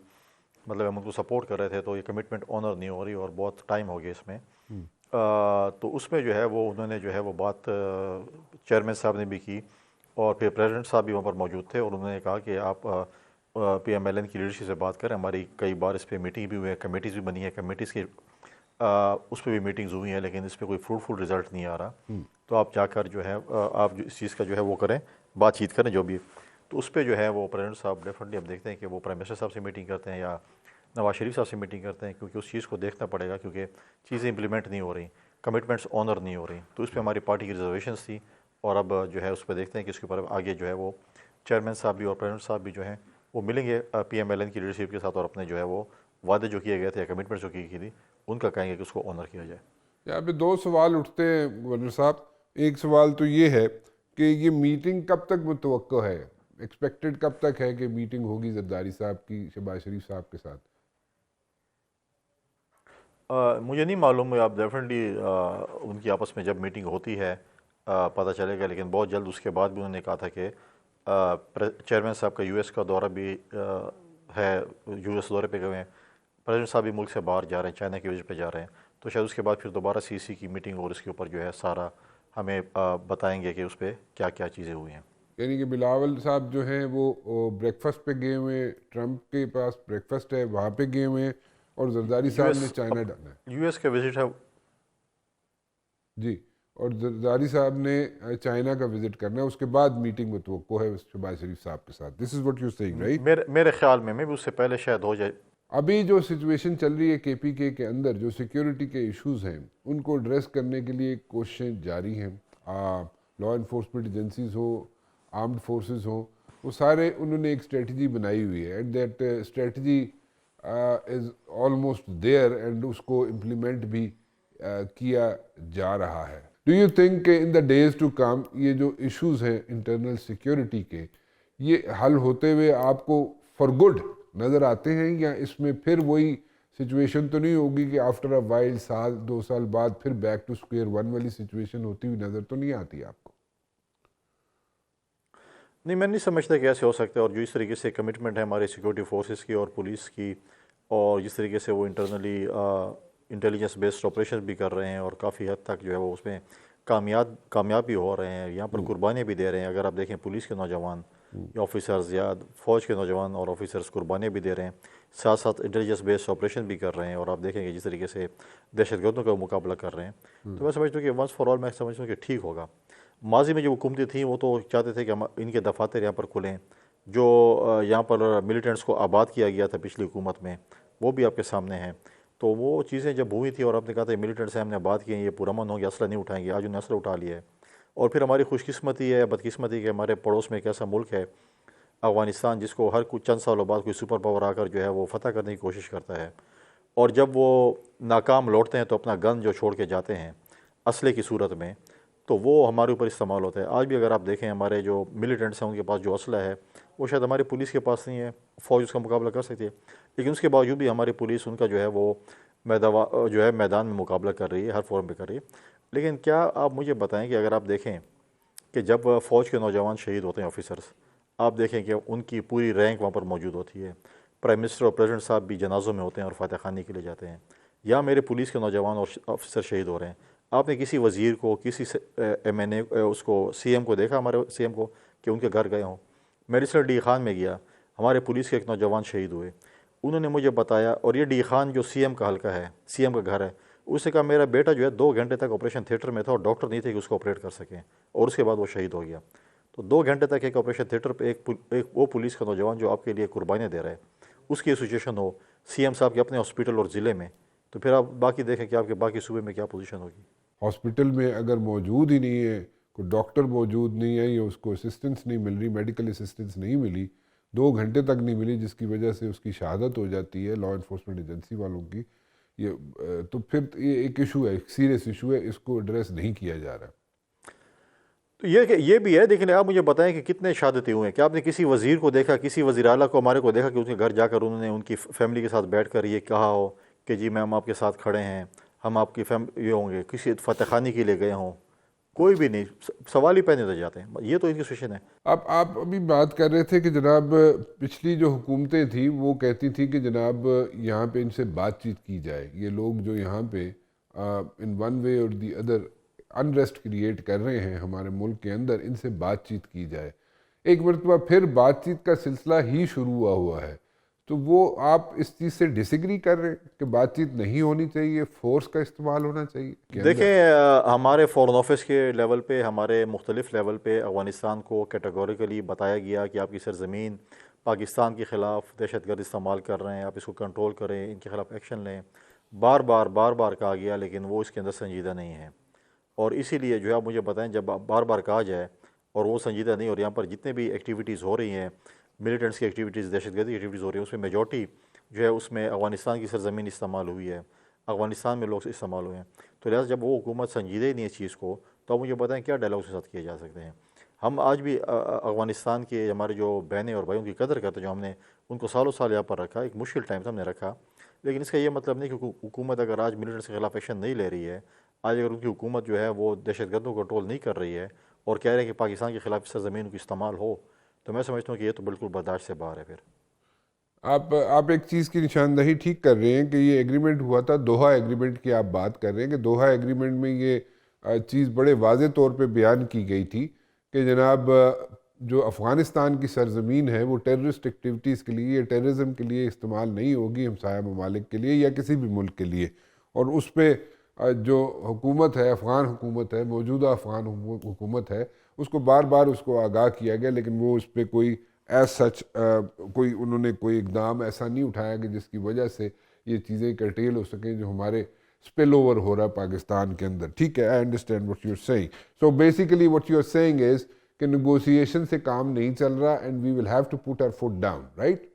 مطلب ہم ان کو سپورٹ کر رہے تھے، تو یہ کمٹمنٹ آنر نہیں ہو رہی اور بہت ٹائم ہو گیا اس میں. تو اس میں جو ہے وہ انہوں نے جو ہے وہ بات چیئرمین صاحب نے بھی کی، اور پھر پریزیڈنٹ صاحب بھی وہاں پر موجود تھے، اور انہوں نے کہا کہ آپ پی ایم ایل این کی لیڈرشپ سے بات کریں. ہماری کئی بار اس پہ میٹنگ بھی ہوئی ہے، کمیٹیز بھی بنی ہے، کمیٹیز کی اس پہ بھی میٹنگز ہوئی ہیں، لیکن اس پہ کوئی فروٹفل رزلٹ نہیں آ رہا. تو آپ جا کر جو ہے آپ اس چیز کا جو ہے وہ کریں، بات چیت کریں جو بھی. تو اس پہ جو ہے وہ پریزیڈنٹ صاحب ڈیفینیٹلی اب دیکھتے ہیں کہ وہ پرائم منسٹر صاحب سے میٹنگ کرتے ہیں یا نواز شریف صاحب سے میٹنگ کرتے ہیں، کیونکہ اس چیز کو دیکھنا پڑے گا، کیونکہ چیزیں امپلیمنٹ نہیں ہو رہی، کمٹمنٹس آنر نہیں ہو رہی. تو اس پہ ہماری پارٹی کی ریزرویشنز تھی، اور اب جو ہے اس پہ دیکھتے ہیں کہ اس کے اوپر آگے جو ہے وہ چیئرمین صاحب بھی اور پریزیڈنٹ صاحب بھی جو ہیں وہ ملیں گے پی ایم ایل این کی لیڈرشپ کے ساتھ، اور اپنے جو ہے وہ وعدے جو کیے گئے تھے یا کمٹمنٹس جو کی تھی ان کا کہیں گے کہ اس کو آنر کیا جائے. یہاں پہ دو سوال اٹھتے ہیں گورنر صاحب. ایک سوال تو یہ ہے کہ یہ میٹنگ کب تک متوقع ہے, ایکسپیکٹڈ کب تک ہے کہ میٹنگ ہوگی زرداری صاحب کی شہباز شریف صاحب کے ساتھ؟ مجھے نہیں معلوم ہے. آپ ڈیفینیٹلی ان کی آپس میں جب میٹنگ ہوتی ہے پتہ چلے گا, لیکن بہت جلد اس کے بعد بھی انہوں نے کہا تھا کہ چیئرمین صاحب کا US کا دورہ بھی ہے, US دورے پہ گئے ہیں, پریزیڈنٹ صاحب بھی ملک سے باہر جا رہے ہیں, چائنا کی وجہ پہ جا رہے ہیں, تو شاید اس کے بعد پھر دوبارہ CC کی میٹنگ اور اس کے اوپر جو ہے سارا ہمیں بتائیں گے کہ اس پہ کیا کیا چیزیں ہوئی ہیں. یعنی کہ بلاول صاحب جو ہیں وہ بریک فاسٹ پہ گئے ہوئے ہیں, ٹرمپ کے پاس بریک فاسٹ ہے وہاں پہ گئے ہوئے ہیں, اور زرداری صاحب نے چائنا ڈالا ہے. US کا وزٹ ہے جی, اور زرداری صاحب نے چائنا کا وزٹ کرنا ہے, اس کے بعد میٹنگ متوقع ہے شہباز شریف صاحب کے ساتھ. This is what you saying right? میرے خیال میں بھی اس سے پہلے شاید ہو جائے. ابھی جو سچویشن چل رہی ہے KPK کے اندر, جو سیکیورٹی کے ایشوز ہیں ان کو ایڈریس کرنے کے لیے کوششیں جاری ہیں. لا انفورسمنٹ ایجنسیز ہو, آرمڈ فورسز ہوں, وہ سارے انہوں نے ایک اسٹریٹجی بنائی ہوئی ہے, and that strategy is almost there, and اس کو امپلیمنٹ بھی کیا جا رہا ہے. ڈو یو تھنک کہ ان دا ڈیز ٹو کم یہ جو ایشوز ہیں انٹرنل سیکیورٹی کے, یہ حل ہوتے ہوئے آپ کو فار گڈ نظر آتے ہیں, یا اس میں پھر وہی سچویشن تو نہیں ہوگی کہ آفٹر اے وائل سال دو سال بعد پھر بیک ٹو اسکوئر ون والی سچویشن ہوتی ہوئی نظر تو نہیں آتی آپ کو؟ نہیں, میں نہیں سمجھتا کہ ایسے ہو سکتا ہے. اور جو اس طریقے سے کمٹمنٹ ہے ہمارے سیکورٹی فورسز کی اور پولیس کی, اور جس طریقے سے وہ انٹرنلی انٹیلیجنس بیسڈ آپریشن بھی کر رہے ہیں اور کافی حد تک جو ہے وہ اس میں کامیاب بھی ہو رہے ہیں, یہاں پر قربانیاں بھی دے رہے ہیں. اگر آپ دیکھیں پولیس کے نوجوان یا آفیسرز یا فوج کے نوجوان اور آفیسرز قربانیاں بھی دے رہے ہیں, ساتھ ساتھ انٹیلیجنس بیسڈ آپریشن بھی کر رہے ہیں, اور آپ دیکھیں گے جس طریقے سے دہشت گردوں کا مقابلہ کر رہے ہیں. تو میں سمجھتا ہوں کہ ونس فار آل میں سمجھتا ہوں کہ ٹھیک ہوگا. ماضی میں جو حکومتیں تھیں وہ تو چاہتے تھے کہ ان کے دفاتر یہاں پر کھلیں, جو یہاں پر ملیٹنٹس کو آباد کیا گیا تھا پچھلی حکومت میں, وہ بھی آپ کے سامنے ہیں. تو وہ چیزیں جب ہوئی تھی اور آپ نے کہا تھا ملیٹنٹ سے ہم نے بات کی ہیں, یہ پرامن ہوں گے, اسلحہ نہیں اٹھائیں گے, آج انہوں نے اسلحہ اٹھا لیا ہے. اور پھر ہماری خوش قسمتی ہے, بدقسمتی کہ ہمارے پڑوس میں ایک ایسا ملک ہے افغانستان, جس کو ہر کچھ چند سالوں بعد کوئی سپر پاور آ کر جو ہے وہ فتح کرنے کی کوشش کرتا ہے, اور جب وہ ناکام لوٹتے ہیں تو اپنا گن جو چھوڑ کے جاتے ہیں اسلحے کی صورت میں, تو وہ ہمارے اوپر استعمال ہوتا ہے. آج بھی اگر آپ دیکھیں ہمارے جو ملیٹنٹس ہیں ان کے پاس جو اسلحہ ہے وہ شاید ہماری پولیس کے پاس نہیں ہے, فوج اس کا مقابلہ کر سکتی ہے, لیکن اس کے باوجود بھی ہماری پولیس ان کا جو ہے وہ میدان میں مقابلہ کر رہی ہے, ہر فورم پہ کر رہی ہے. لیکن کیا آپ مجھے بتائیں کہ اگر آپ دیکھیں کہ جب فوج کے نوجوان شہید ہوتے ہیں آفیسرز, آپ دیکھیں کہ ان کی پوری رینک وہاں پر موجود ہوتی ہے, پرائم منسٹر اور پریزیڈنٹ صاحب بھی جنازوں میں ہوتے ہیں اور فاتح خوانی کے لیے جاتے ہیں, یا میرے پولیس کے نوجوان اور آفیسر شہید ہو رہے ہیں. آپ نے کسی وزیر کو, کسی MNA اس کو CM کو دیکھا, ہمارے CM کو, کہ ان کے گھر گئے ہوں؟ میں ریسنٹ ڈی خان میں گیا, ہمارے پولیس کے ایک نوجوان شہید ہوئے, انہوں نے مجھے بتایا, اور یہ ڈی خان جو CM کا حلقہ ہے, CM کا گھر ہے, اس نے کہا میرا بیٹا جو ہے 2 گھنٹے تک آپریشن تھیٹر میں تھا اور ڈاکٹر نہیں تھے کہ اس کو آپریٹ کر سکیں, اور اس کے بعد وہ شہید ہو گیا. تو 2 گھنٹے تک ایک آپریشن تھیٹر پہ ایک وہ پولیس کا نوجوان جو آپ کے لیے قربانیاں دے رہا ہے, اس کی سچویشن ہو CM صاحب کے اپنے ہاسپٹل اور ضلع میں, تو پھر آپ باقی دیکھیں کہ آپ کے باقی صوبے میں کیا پوزیشن ہوگی. ہاسپٹل میں اگر موجود ہی نہیں ہے, کوئی ڈاکٹر موجود نہیں ہے, یا اس کو اسسٹنس نہیں مل رہی, میڈیکل اسسٹنس نہیں ملی, 2 گھنٹے تک نہیں ملی, جس کی وجہ سے اس کی شہادت ہو جاتی ہے لا انفورسمنٹ ایجنسی والوں کی, تو پھر یہ ایک ایشو ہے, ایک سیریس ایشو ہے, اس کو ایڈریس نہیں کیا جا رہا. تو یہ بھی ہے. لیکن آپ مجھے بتائیں کہ کتنے شہادتیں ہوئے ہیں؟ کیا آپ نے کسی وزیر کو دیکھا, کسی وزیر اعلیٰ کو ہمارے کو دیکھا کہ اس کے گھر جا کر انہوں نے ان کی فیملی کے ساتھ بیٹھ کر یہ کہا ہو کہ جی ہم آپ کے ساتھ کھڑے ہیں, ہم آپ کی یہ ہوں گے, کسی فتح خوانی کے لیے گئے ہوں؟ کوئی بھی نہیں, سوال ہی پہنے تو جاتے ہیں. یہ تو ان کی سچویشن ہے. اب آپ ابھی بات کر رہے تھے کہ جناب پچھلی جو حکومتیں تھیں وہ کہتی تھی کہ جناب یہاں پہ ان سے بات چیت کی جائے, یہ لوگ جو یہاں پہ ان ون وے اور دی ادر انریسٹ کریٹ کر رہے ہیں ہمارے ملک کے اندر, ان سے بات چیت کی جائے. ایک مرتبہ پھر بات چیت کا سلسلہ ہی شروع ہوا ہے, تو وہ آپ اس چیز سے ڈس ایگری کر رہے ہیں کہ بات چیت نہیں ہونی چاہیے, فورس کا استعمال ہونا چاہیے؟ دیکھیں ہمارے فورن آفس کے لیول پہ, ہمارے مختلف لیول پہ افغانستان کو کیٹیگوریکلی بتایا گیا کہ آپ کی سرزمین پاکستان کے خلاف دہشت گرد استعمال کر رہے ہیں, آپ اس کو کنٹرول کریں, ان کے خلاف ایکشن لیں. بار بار کہا گیا, لیکن وہ اس کے اندر سنجیدہ نہیں ہے. اور اسی لیے جو ہے آپ مجھے بتائیں, جب بار بار کہا جائے اور وہ سنجیدہ نہیں, اور یہاں پر جتنے بھی ایکٹیویٹیز ہو رہی ہیں, ملیٹنٹس کی ایکٹیویٹیز, دہشت گردی ایکٹیویٹیز ہو رہی ہیں, اس میں میجورٹی جو ہے اس میں افغانستان کی سرزمین استعمال ہوئی ہے. افغانستان میں لوگ استعمال ہوئے ہیں. تو لہٰذا جب وہ حکومت سنجیدہ ہی نہیں ہے اس چیز کو, تو آپ مجھے بتائیں کیا ڈائلاگس کے ساتھ کیے جا سکتے ہیں. ہم آج بھی افغانستان کے ہمارے جو بہنیں اور بھائیوں کی قدر کرتے ہیں, جو ہم نے ان کو سالوں سال یہاں پر رکھا, ایک مشکل ٹائم سے ہم نے رکھا, لیکن اس کا یہ مطلب نہیں کہ حکومت اگر آج ملیٹنٹس کے خلاف ایکشن نہیں لے رہی ہے, آج اگر ان کی حکومت جو ہے وہ دہشت گردوں کو کنٹرول نہیں کر رہی ہے اور کہہ رہے ہیں کہ پاکستان کے خلاف سرزمین کا استعمال ہو, تو میں سمجھتا ہوں کہ یہ تو بالکل برداشت سے باہر ہے. پھر آپ ایک چیز کی نشاندہی ٹھیک کر رہے ہیں کہ یہ ایگریمنٹ ہوا تھا, دوحہ ایگریمنٹ کی آپ بات کر رہے ہیں کہ دوحہ ایگریمنٹ میں یہ چیز بڑے واضح طور پہ بیان کی گئی تھی کہ جناب جو افغانستان کی سرزمین ہے وہ ٹیررسٹ ایکٹیویٹیز کے لیے, ٹیررزم کے لیے استعمال نہیں ہوگی ہمسایہ ممالک کے لیے یا کسی بھی ملک کے لیے. اور اس پہ جو حکومت ہے, افغان حکومت ہے, موجودہ افغان حکومت ہے, اس کو بار بار اس کو آگاہ کیا گیا, لیکن وہ اس پہ کوئی ایز سچ انہوں نے کوئی اقدام ایسا نہیں اٹھایا کہ جس کی وجہ سے یہ چیزیں کرٹیل ہو سکیں جو ہمارے اسپل اوور ہو رہا ہے پاکستان کے اندر. ٹھیک ہے, I understand what you are saying. So basically what you are saying is کہ نیگوسیشن سے کام نہیں چل رہا and we will have to put our foot down, right?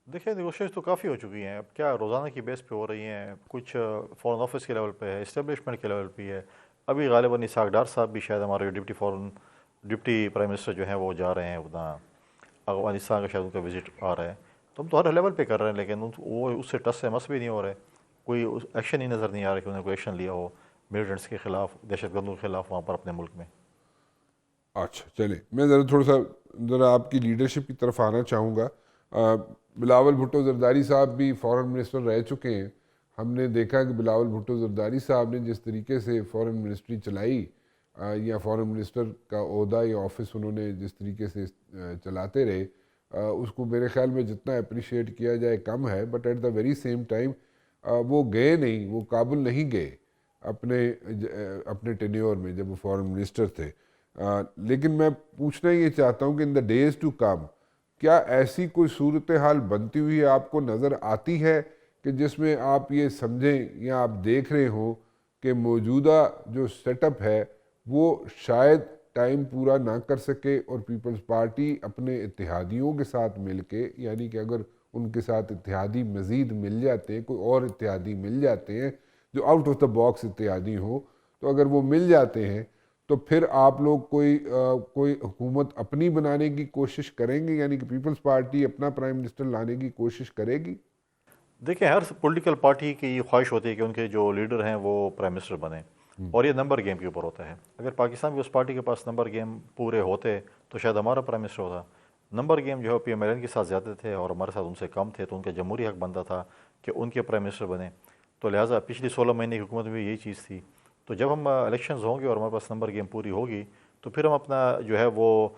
دیکھیں نیگوشیشن تو کافی ہو چکی ہیں, اب کیا روزانہ کی بیس پہ ہو رہی ہیں, کچھ فورن آفس کے لیول پہ ہے, اسٹیبلشمنٹ کے لیول پہ ہے. ابھی غالباً اسحاق ڈار صاحب بھی شاید ہمارے ڈپٹی پرائم منسٹر جو ہیں وہ جا رہے ہیں اپنا افغانستان کا, شاید ان کا وزٹ آ رہا ہے. تو ہم تو ہر لیول پہ کر رہے ہیں, لیکن وہ اس سے ٹس سے مس بھی نہیں ہو رہے, کوئی ایکشن ہی نظر نہیں آ رہا کہ انہوں نے کوئی ایکشن لیا ہو ملیٹنٹس کے خلاف, دہشت گردوں کے خلاف وہاں پر اپنے ملک میں. اچھا چلیں, میں ذرا آپ کی لیڈرشپ کی طرف آنا چاہوں گا. بلاول بھٹو زرداری صاحب بھی فورن منسٹر رہ چکے ہیں. ہم نے دیکھا کہ بلاول بھٹو زرداری صاحب نے جس طریقے سے فورن منسٹری چلائی یا فورن منسٹر کا عہدہ یا آفس انہوں نے جس طریقے سے چلاتے رہے, اس کو میرے خیال میں جتنا اپریشیٹ کیا جائے کم ہے. But at the very same time وہ گئے نہیں, وہ کابل نہیں گئے اپنے ٹینیور میں جب وہ فورن منسٹر تھے. لیکن میں پوچھنا یہ چاہتا ہوں کہ ان دا ڈیز ٹو کم کیا ایسی کوئی صورتحال بنتی ہوئی آپ کو نظر آتی ہے کہ جس میں آپ یہ سمجھیں یا آپ دیکھ رہے ہوں کہ موجودہ جو سیٹ اپ ہے وہ شاید ٹائم پورا نہ کر سکے اور پیپلز پارٹی اپنے اتحادیوں کے ساتھ مل کے, یعنی کہ اگر ان کے ساتھ اتحادی مزید مل جاتے ہیں, کوئی اور اتحادی مل جاتے ہیں جو آؤٹ آف دا باکس اتحادی ہوں, تو اگر وہ مل جاتے ہیں تو پھر آپ لوگ کوئی حکومت اپنی بنانے کی کوشش کریں گے, یعنی کہ پیپلز پارٹی اپنا پرائم منسٹر لانے کی کوشش کرے گی؟ دیکھیں ہر پولیٹیکل پارٹی کی یہ خواہش ہوتی ہے کہ ان کے جو لیڈر ہیں وہ پرائم منسٹر بنیں, اور یہ نمبر گیم کے اوپر ہوتا ہے. اگر پاکستان کی اس پارٹی کے پاس نمبر گیم پورے ہوتے تو شاید ہمارا پرائم منسٹر ہوتا. نمبر گیم جو ہے پی ایم ایل این کے ساتھ زیادہ تھے اور ہمارے ساتھ ان سے کم تھے, تو ان کا جمہوری حق بنتا تھا کہ ان کے پرائم منسٹر بنے. تو لہٰذا پچھلی 16 مہینے کی حکومت میں یہی چیز تھی. تو جب ہم الیکشنز ہوں گے اور ہمارے پاس نمبر گیم پوری ہوگی تو پھر ہم اپنا جو ہے وہ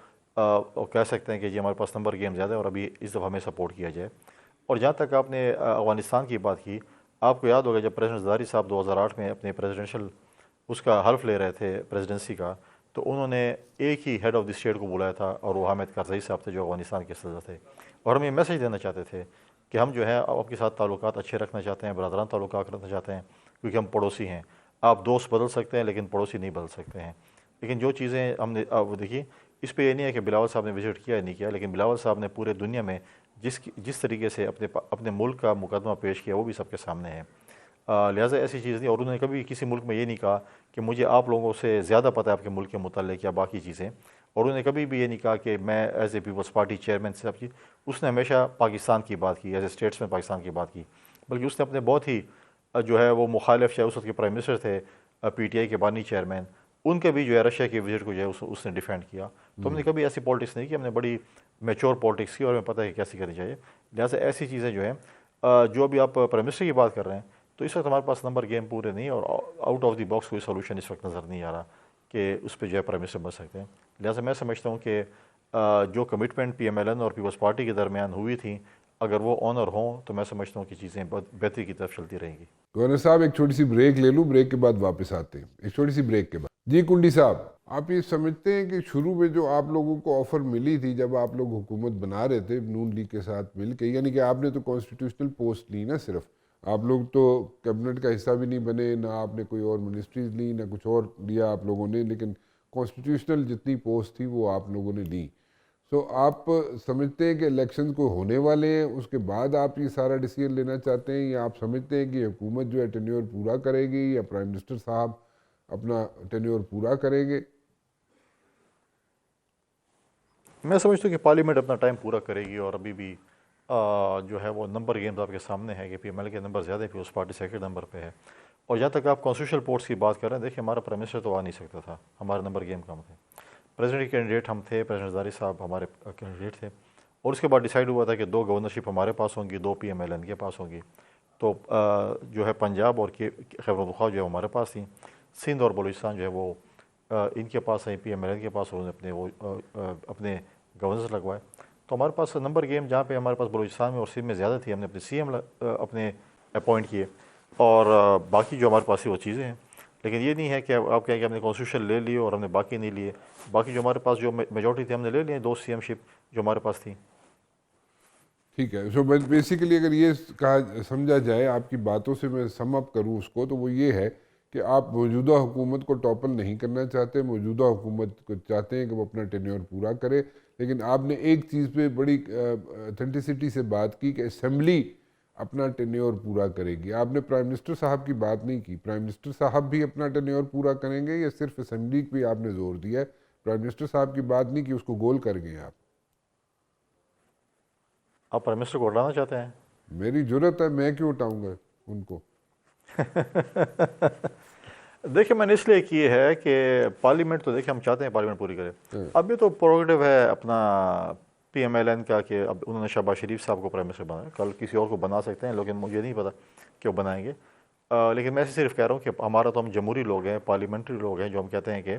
کہہ سکتے ہیں کہ جی ہمارے پاس نمبر گیم زیادہ ہے اور ابھی اس دفعہ ہمیں سپورٹ کیا جائے. اور جہاں تک آپ نے افغانستان کی بات کی, آپ کو یاد ہوگا جب پریزیڈنٹ زرداری صاحب 2008 میں اپنے پریزیڈنشل اس کا حلف لے رہے تھے پریزیڈنسی کا, تو انہوں نے ایک he had of the state کو بلایا تھا اور وہ حامد کرزئی صاحب تھے جو افغانستان کے صدر تھے. اور ہم یہ میسیج دینا چاہتے تھے کہ ہم جو ہے آپ کے ساتھ تعلقات اچھے رکھنا چاہتے ہیں, برادران تعلقات رکھنا چاہتے ہیں, کیونکہ ہم پڑوسی ہیں. آپ دوست بدل سکتے ہیں لیکن پڑوسی نہیں بدل سکتے ہیں. لیکن جو چیزیں ہم نے وہ دیکھیے, اس پہ یہ نہیں ہے کہ بلاول صاحب نے وزٹ کیا یا نہیں کیا, لیکن بلاول صاحب نے پورے دنیا میں جس طریقے سے اپنے ملک کا مقدمہ پیش کیا وہ بھی سب کے سامنے ہے. لہٰذا ایسی چیز نہیں, اور انہوں نے کبھی کسی ملک میں یہ نہیں کہا کہ مجھے آپ لوگوں سے زیادہ پتہ ہے آپ کے ملک کے متعلق یا باقی چیزیں, اور انہوں نے کبھی بھی یہ نہیں کہا کہ میں as a Peoples Party chairman سے سب چیز. اس نے ہمیشہ پاکستان کی بات کی, ایز اے اسٹیٹس میں پاکستان کی بات کی, بلکہ اس نے اپنے بہت ہی جو ہے وہ مخالف, چاہے اس وقت کے پرائم منسٹر تھے, پی ٹی آئی کے بانی چیئرمین, ان کے بھی جو ہے رشیا کے وزٹ کو جو ہے اس نے ڈیفینڈ کیا. تو ہم نے کبھی ایسی پالیٹکس نہیں کی, ہم نے بڑی میچور پالیٹکس کی اور ہمیں پتہ ہے کہ کیسی کرنی چاہیے. لہٰذا ایسی چیزیں جو ہیں جو ابھی آپ پرائم منسٹر کی بات کر رہے ہیں, تو اس وقت ہمارے پاس نمبر گیم پورے نہیں, اور آؤٹ آف دی باکس کوئی سولوشن اس وقت نظر نہیں آ رہا کہ اس پہ جو ہے پرائم منسٹر بن سکتے ہیں. لہٰذا میں سمجھتا ہوں کہ جو commitment P M L N اور پیپلز پارٹی کے درمیان ہوئی تھیں, اگر وہ آنر ہوں تو میں سمجھتا ہوں کہ چیزیں بہتری کی طرف چلتی رہیں گی. گورنر صاحب ایک چھوٹی سی بریک لے لوں, بریک کے بعد واپس آتے ہیں, ایک چھوٹی سی بریک کے بعد. جی کنڈی صاحب, آپ یہ سمجھتے ہیں کہ شروع میں جو آپ لوگوں کو آفر ملی تھی جب آپ لوگ حکومت بنا رہے تھے نون لیگ کے ساتھ مل کے, یعنی کہ آپ نے تو کانسٹیٹیوشنل پوسٹ لی نا, صرف آپ لوگ تو کیبنٹ کا حصہ بھی نہیں بنے, نہ آپ نے کوئی اور منسٹریز لی, نہ کچھ اور لیا آپ لوگوں نے, لیکن کانسٹیٹیوشنل جتنی پوسٹ تھی وہ آپ لوگوں نے لی. سو آپ سمجھتے ہیں کہ الیکشن کو ہونے والے ہیں، اس کے بعد آپ یہ سارا ڈیسیجن لینا چاہتے ہیں، یا آپ سمجھتے ہیں کہ حکومت جو ہے ٹینیور پورا کرے گی، یا پرائم منسٹر صاحب اپنا ٹینیور پورا کریں گے؟ میں سمجھتا ہوں کہ پارلیمنٹ اپنا ٹائم پورا کرے گی، اور ابھی بھی جو ہے وہ نمبر گیمز آپ کے سامنے ہے کہ پی ایم ایل کے نمبر زیادہ ہے، پھر اس پارٹی سیکنڈ نمبر پہ ہے. اور جہاں تک آپ کانسٹیٹیوشنل پورٹس کی بات کر رہے ہیں، دیکھیں ہمارا پرائم منسٹر تو آ نہیں سکتا تھا، ہمارے نمبر گیم کم تھے. پریزیڈنٹ کینڈیڈیٹ ہم تھے، پریزیڈنٹ زرداری صاحب ہمارے کینڈیڈیٹ تھے، اور اس کے بعد ڈیسائیڈ ہوا تھا کہ 2 گورنرشپ ہمارے پاس ہوں گی، 2 پی ایم ایل این کے پاس ہوں گی. تو جو ہے پنجاب اور خیبر پختونخوا جو ہے ہمارے پاس تھیں، سندھ اور بلوچستان جو ہے وہ ان کے پاس ہیں، پی ایم ایل این کے پاس، انہوں نے اپنے گورننس لگوائے. تو ہمارے پاس نمبر گیم جہاں پہ ہمارے پاس بلوچستان میں اور سندھ میں زیادہ تھی، ہم نے اپنے سی ایم اپنے اپوائنٹ کیے، اور باقی جو ہمارے پاس ہی وہ چیزیں ہیں. لیکن یہ نہیں ہے کہ آپ کہیں کہ ہم نے کانسٹیٹیوشن لے لی اور ہم نے باقی نہیں لیے. باقی جو ہمارے پاس جو میجورٹی تھی ہم نے لے لیے، 2 سی ایم شپ جو ہمارے پاس تھیں. ٹھیک ہے. سو بیسیکلی اگر یہ سمجھا جائے آپ کی باتوں سے، میں سم اپ کروں اس کو، تو وہ یہ ہے کہ آپ موجودہ حکومت کو ٹاپل نہیں کرنا چاہتے، موجودہ حکومت کو چاہتے ہیں کہ وہ اپنا ٹینیور پورا کرے. لیکن آپ نے ایک چیز پہ بڑی اتھینٹسٹی سے بات کی کہ اسمبلی اپنا ٹینیور پورا کرے گی. آپ نے پرائم منسٹر صاحب کی بات نہیں کی. پرائم منسٹر صاحب بھی اپنا ٹینیور پورا کریں گے، یا صرف اسمبلی پہ آپ نے زور دیا ہے؟ پرائم منسٹر صاحب کی بات نہیں کی، اس کو گول کر گئے آپ. آپ پرائم منسٹر کو ہٹانا چاہتے ہیں؟ میری جرت ہے، میں کیوں اٹھاؤں گا ان کو؟ دیکھیں میں نے اس لیے کی ہے کہ پارلیمنٹ تو دیکھیں ہم چاہتے ہیں پارلیمنٹ پوری کرے. اب یہ تو پروگیٹو ہے اپنا پی ایم ایل این کا کہ اب انہوں نے شہباز شریف صاحب کو پرائم منسٹر بنایا، کل کسی اور کو بنا سکتے ہیں، لیکن مجھے نہیں پتا کہ وہ بنائیں گے. لیکن میں صرف کہہ رہا ہوں کہ ہمارا تو ہم جمہوری لوگ ہیں، پارلیمنٹری لوگ ہیں، جو ہم کہتے ہیں کہ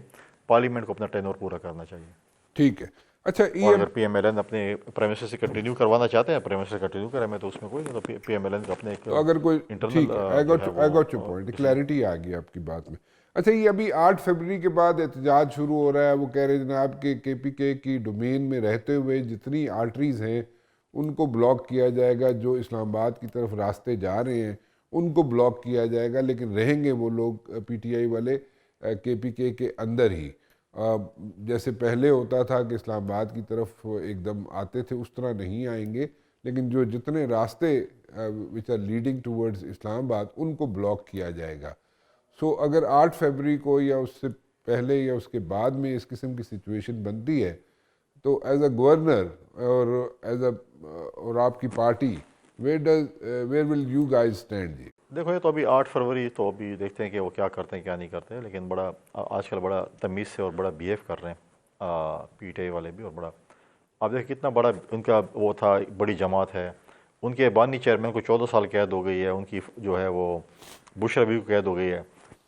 پارلیمنٹ کو اپنا ٹینور پورا کرنا چاہیے. ٹھیک ہے. اچھا اور اگر پی ایم ایل این اپنے پرائم منسٹر سے کنٹینیو کروانا چاہتے ہیں، پرائم منسٹر کنٹینیو کریں، میں تو اس میں کوئی نہیں. تو پی ایم ایل این کا اپنے ایک تو اگر کوئی انٹرنل ٹھیک ہے، آئی جو ہے گوٹ یور وہ پوائنٹ، کلیئرٹی آ گئی آپ کی بات میں. اچھا یہ ابھی 8 فروری کے بعد احتجاج شروع ہو رہا ہے. وہ کہہ رہے جناب کہ کے پی کے کی ڈومین میں رہتے ہوئے جتنی آرٹریز ہیں ان کو بلاک کیا جائے گا، جو اسلام آباد کی طرف راستے جا رہے ہیں ان کو بلاک کیا جائے گا، لیکن رہیں گے وہ لوگ پی ٹی آئی والے کے پی کے اندر ہی. جیسے پہلے ہوتا تھا کہ اسلام آباد کی طرف ایک دم آتے تھے، اس طرح نہیں آئیں گے، لیکن جو جتنے راستے which are leading towards اسلام آباد ان کو بلاک کیا جائے گا. سو اگر 8 فروری کو یا اس سے پہلے یا اس کے بعد میں اس قسم کی سچویشن بنتی ہے، تو ایز اے گورنر اور آپ کی party where will you guys stand جی؟ دیکھو یہ تو ابھی 8 فروری تو ابھی دیکھتے ہیں کہ وہ کیا کرتے ہیں کیا نہیں کرتے ہیں. لیکن بڑا آج کل بڑا تمیز سے اور بڑا بیہیو کر رہے ہیں پی ٹی آئی والے بھی. اور بڑا آپ دیکھیں کتنا بڑا ان کا وہ تھا، بڑی جماعت ہے. ان کے بانی چیئرمین کو 14 سال قید ہو گئی ہے، ان کی جو ہے وہ بشرا بھی کو قید ہو گئی ہے.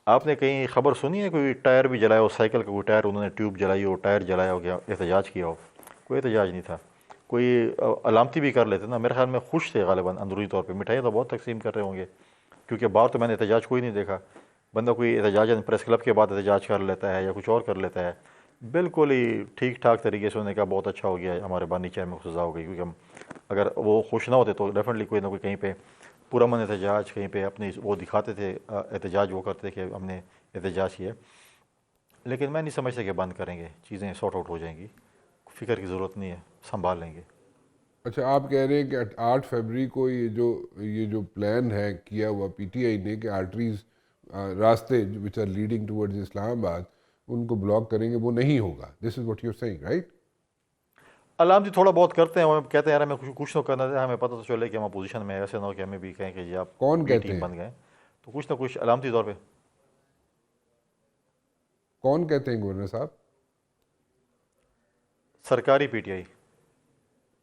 آپ نے کہیں خبر سنی ہے کوئی ٹائر بھی جلایا ہو، سائیکل کا کوئی ٹائر انہوں نے ٹیوب جلائی ہو، ٹائر جلایا ہو گیا، احتجاج کیا ہو؟ کوئی احتجاج نہیں تھا. کوئی علامتی بھی کر لیتے نا، میرے خیال میں خوش تھے غالباً اندرونی طور پہ. مٹھائیاں تو بہت تقسیم کر رہے ہوں گے، کیونکہ باہر تو میں نے احتجاج کوئی نہیں دیکھا. بندہ کوئی احتجاج پریس کلب کے بعد احتجاج کر لیتا ہے یا کچھ اور کر لیتا ہے. بالکل ہی ٹھیک ٹھاک طریقے سے انہوں نے کہا بہت اچھا ہو گیا، ہمارے بانی چیئرمین کو سزا ہو گئی. کیونکہ ہم اگر وہ خوش نہ ہوتے تو ڈیفینیٹلی کوئی نہ کوئی کہیں پہ پرامن احتجاج، کہیں پہ اپنی وہ دکھاتے تھے احتجاج، وہ کرتے کہ ہم نے احتجاج کیا. لیکن میں نہیں سمجھتا کہ بند کریں گے، چیزیں سارٹ آؤٹ ہو جائیں گی، فکر کی ضرورت نہیں ہے، سنبھال لیں گے. اچھا آپ کہہ رہے ہیں کہ 8 فروری کو یہ جو پلان ہے کیا ہوا پی ٹی آئی نے کہ آرٹریز راستے which are leading towards اسلام آباد ان کو بلاک کریں گے، وہ نہیں ہوگا. This is what you are saying right? علامتی تھوڑا بہت کرتے ہیں، ہمیں کہتے ہیں یار ہمیں کچھ نہ کرنا ہے، ہمیں پتہ تو چلے کہ ہم اپوزیشن میں، ایسے نہ ہو کہ ہمیں بھی کہیں کہ جی آپ کون بی کہتے ٹیم ہیں؟ بن گئے. تو کچھ نہ کچھ علامتی طور پہ. کون کہتے ہیں گورنر صاحب؟ سرکاری پی ٹی آئی.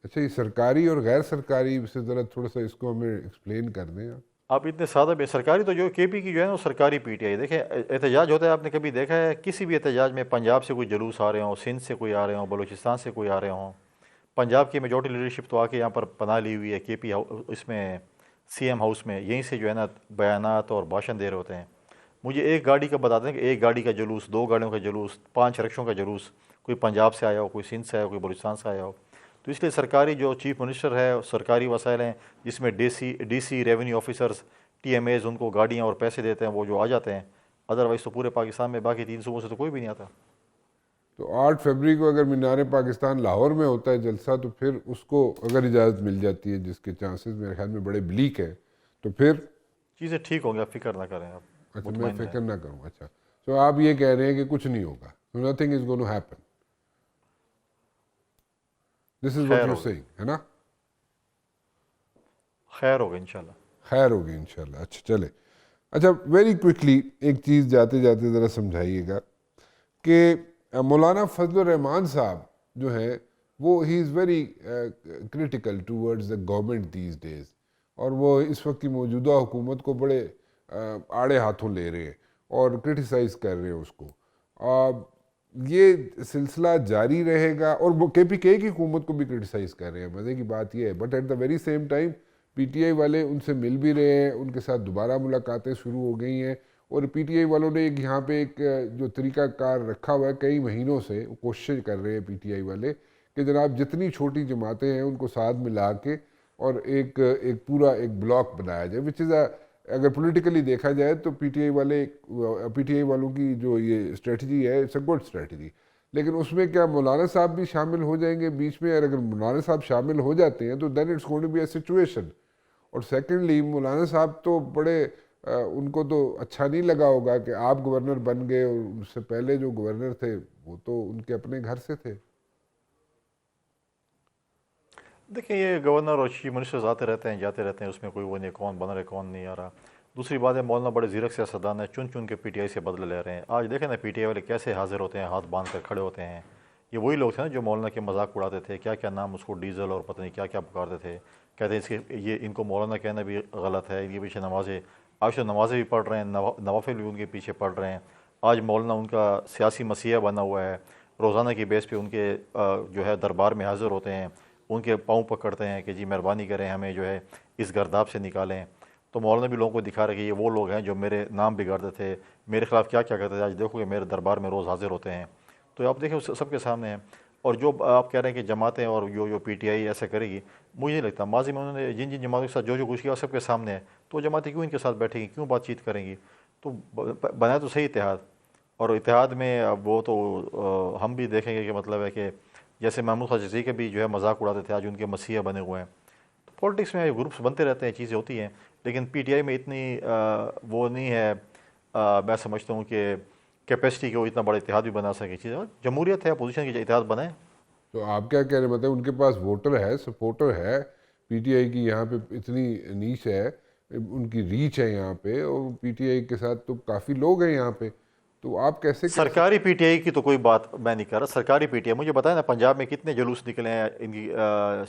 اچھا یہ سرکاری اور غیر سرکاری سے ذرا تھوڑا سا اس کو ہمیں ایکسپلین کر دیں آپ. آپ اتنے سادہ بھی سرکاری تو جو کے پی کی جو ہے نا وہ سرکاری پی ٹی آئی. دیکھیں احتجاج ہوتا ہے، آپ نے کبھی دیکھا ہے کسی بھی احتجاج میں پنجاب سے کوئی جلوس آ رہے ہوں، سندھ سے کوئی آ رہے ہوں، بلوچستان سے کوئی آ رہے ہوں؟ پنجاب کی میجورٹی لیڈرشپ تو آ کے یہاں پر پناہ لی ہوئی ہے کے پی اس میں سی ایم ہاؤس میں، یہیں سے جو ہے نا بیانات اور بھاشن دے رہے ہوتے ہیں. مجھے ایک گاڑی کا بتا دیں کہ ایک گاڑی کا جلوس، 2 گاڑیوں کا جلوس، 5 رکشوں کا جلوس کوئی پنجاب سے آیا ہو، کوئی سندھ سے آیا ہو، کوئی بلوچستان سے آیا ہو. تو اس لیے سرکاری جو چیف منسٹر ہے، سرکاری وسائل ہیں جس میں D C revenue officers, T M As, ان کو گاڑیاں اور پیسے دیتے ہیں، وہ جو آ جاتے ہیں. ادروائز تو پورے پاکستان میں باقی 3 صوبوں سے تو کوئی بھی نہیں آتا. تو 8 فروری کو اگر مینار پاکستان لاہور میں ہوتا ہے جلسہ تو پھر اس کو اگر اجازت مل جاتی ہے، جس کے چانسز میرے خیال میں بڑے بلیک ہیں، تو پھر چیزیں ٹھیک ہوں گی، آپ فکر نہ کریں، آپ اچھا میں مطمئن رہیں۔ فکر نہ کروں. اچھا تو آپ یہ کہہ رہے ہیں کہ کچھ نہیں ہوگا، nothing is going to happen, this is what خیر یو ہوگی، سیئنگ، ہے نا؟ خیر ہوگا انشاءاللہ۔ خیر ہوگی انشاءاللہ. اچھا چلے. اچھا ویری کوئکلی ایک چیز جاتے جاتے ذرا سمجھائیے گا کہ مولانا فضل الرحمان صاحب جو ہیں وہ he is very critical towards the government these days, اور وہ اس وقت کی موجودہ حکومت کو بڑے آڑے ہاتھوں لے رہے ہیں اور کرٹیسائز کر رہے ہیں اس کو. یہ سلسلہ جاری رہے گا، اور وہ کے پی کے کی حکومت کو بھی کرٹیسائز کر رہے ہیں. مزے کی بات یہ ہے، but at the very same time P T I والے ان سے مل بھی رہے ہیں، ان کے ساتھ دوبارہ ملاقاتیں شروع ہو گئی ہیں، اور پی ٹی آئی والوں نے یہاں پہ ایک جو طریقہ کار رکھا ہوا ہے کئی مہینوں سے، کوشش کر رہے ہیں پی ٹی آئی والے کہ جناب جتنی چھوٹی جماعتیں ہیں ان کو ساتھ ملا کے اور ایک پورا ایک بلاک بنایا جائے، وچ از اگر پولیٹیکلی دیکھا جائے تو پی ٹی آئی والوں کی جو یہ اسٹریٹجی ہے اٹس اے گڈ اسٹریٹجی. لیکن اس میں کیا مولانا صاحب بھی شامل ہو جائیں گے بیچ میں؟ اور اگر مولانا صاحب شامل ہو جاتے ہیں تو then it's going to be a situation. اور سیکنڈلی مولانا صاحب تو بڑے ان کو تو اچھا نہیں لگا ہوگا کہ آپ گورنر بن گئے، اور اس سے پہلے جو گورنر تھے وہ تو ان کے اپنے گھر سے تھے. دیکھیں یہ گورنر اور چیف منسٹرز آتے رہتے ہیں جاتے رہتے ہیں، اس میں کوئی وہ نہیں کون بن رہے کون نہیں آ رہا. دوسری بات ہے مولانا بڑے زیرک سیاستدان ہیں، چن چن کے پی ٹی آئی سے بدلے لے رہے ہیں. آج دیکھیں نا پی ٹی آئی والے کیسے حاضر ہوتے ہیں، ہاتھ باندھ کر کھڑے ہوتے ہیں. یہ وہی لوگ تھے نا جو مولانا کے مذاق اڑاتے تھے، کیا کیا نام اس کو ڈیزل اور پتہ نہیں کیا کیا پکارتے تھے، کہتے ہیں اس کے یہ ان کو مولانا کہنا بھی غلط ہے، ان کے پیچھے نمازیں آج تو نمازیں بھی پڑھ رہے ہیں، نوافل بھی ان کے پیچھے پڑھ رہے ہیں. آج مولانا ان کا سیاسی مسیحا بنا ہوا ہے، روزانہ کی بیس پہ ان کے جو ہے دربار میں حاضر ہوتے ہیں، ان کے پاؤں پکڑتے ہیں کہ جی مہربانی کریں ہمیں جو ہے اس گرداب سے نکالیں. تو مولانا بھی لوگوں کو دکھا رہے کہ یہ وہ لوگ ہیں جو میرے نام بگاڑتے تھے، میرے خلاف کیا کیا کرتے تھے، آج دیکھو کہ میرے دربار میں روز حاضر ہوتے ہیں. تو آپ دیکھیں سب کے سامنے ہیں. اور جو آپ کہہ رہے ہیں کہ جماعتیں اور جو پی ٹی آئی ایسا کرے گی، مجھے نہیں لگتا. ماضی میں انہوں نے جن جن جماعتوں کے ساتھ جو کچھ کیا سب کے سامنے ہے، تو وہ جماعتیں کیوں ان کے ساتھ بیٹھیں گی، کیوں بات چیت کریں گی؟ تو بنا تو صحیح اتحاد، اور اتحاد میں اب وہ تو ہم بھی دیکھیں گے کہ مطلب ہے کہ جیسے محمود خواجہ کے بھی جو ہے مذاق اڑاتے تھے، آج ان کے مسیحا بنے ہوئے ہیں. تو پولیٹکس میں گروپس بنتے رہتے ہیں، چیزیں ہوتی ہیں، لیکن پی ٹی آئی میں اتنی وہ نہیں ہے، میں سمجھتا ہوں کہ کیپیسٹی کہ وہ اتنا بڑا اتحاد بھی بنا سکے. چیز جمہوریت ہے، اپوزیشن کی اتحاد بنائیں. تو آپ کیا کہہ رہے ہیں، مطلب ان کے پاس ووٹر ہے، سپورٹر ہے، پی ٹی آئی کی یہاں پہ اتنی نیچ ہے، ان کی ریچ ہے یہاں پہ، اور پی ٹی آئی کے ساتھ تو کافی لوگ ہیں یہاں پہ، تو آپ کیسے کہہ سکتے؟ سرکاری پی ٹی آئی کی تو کوئی بات میں نہیں کر رہا. سرکاری پی ٹی آئی مجھے بتائیں نا پنجاب میں کتنے جلوس نکلے ہیں ان کی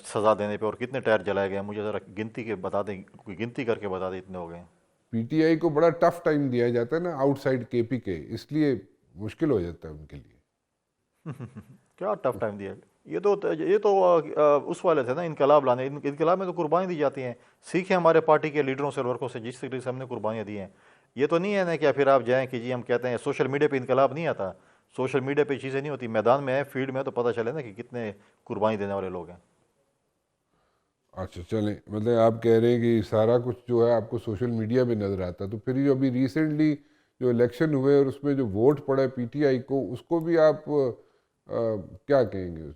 سزا دینے پہ، اور کتنے ٹائر جلائے گئے ہیں؟ مجھے ذرا گنتی کے بتا دیں، کوئی گنتی کر کے بتا دیں اتنے ہو گئے ہیں. پی ٹی آئی کو بڑا ٹف ٹائم دیا جاتا ہے نا آؤٹ سائڈ کے پی کے، اس لیے مشکل ہو جاتا ہے ان کے لیے. کیا ٹف ٹائم دیا؟ یہ تو اس والے تھے نا انقلاب لانے. انقلاب میں تو قربانی دی جاتی ہیں. سیکھیں ہمارے پارٹی کے لیڈروں سے، ورکوں سے، جس طریقے سے ہم نے قربانیاں دی ہیں. یہ تو نہیں ہے نا کہ پھر آپ جائیں کہ جی ہم کہتے ہیں سوشل میڈیا پہ انقلاب نہیں آتا، سوشل میڈیا پہ چیزیں نہیں ہوتی، میدان میں ہے، فیلڈ میں ہے، تو پتہ چلے نا کہ کتنے قربانی دینے والے لوگ ہیں. اچھا چلیں، مطلب آپ کہہ رہے ہیں کہ سارا کچھ جو ہے آپ کو سوشل میڈیا پہ نظر آتا، تو پھر جو ابھی ریسنٹلی جو الیکشن ہوئے اور اس میں جو ووٹ پڑا پی ٹی آئی کو، اس کو بھی آپ کیا کہیں گے؟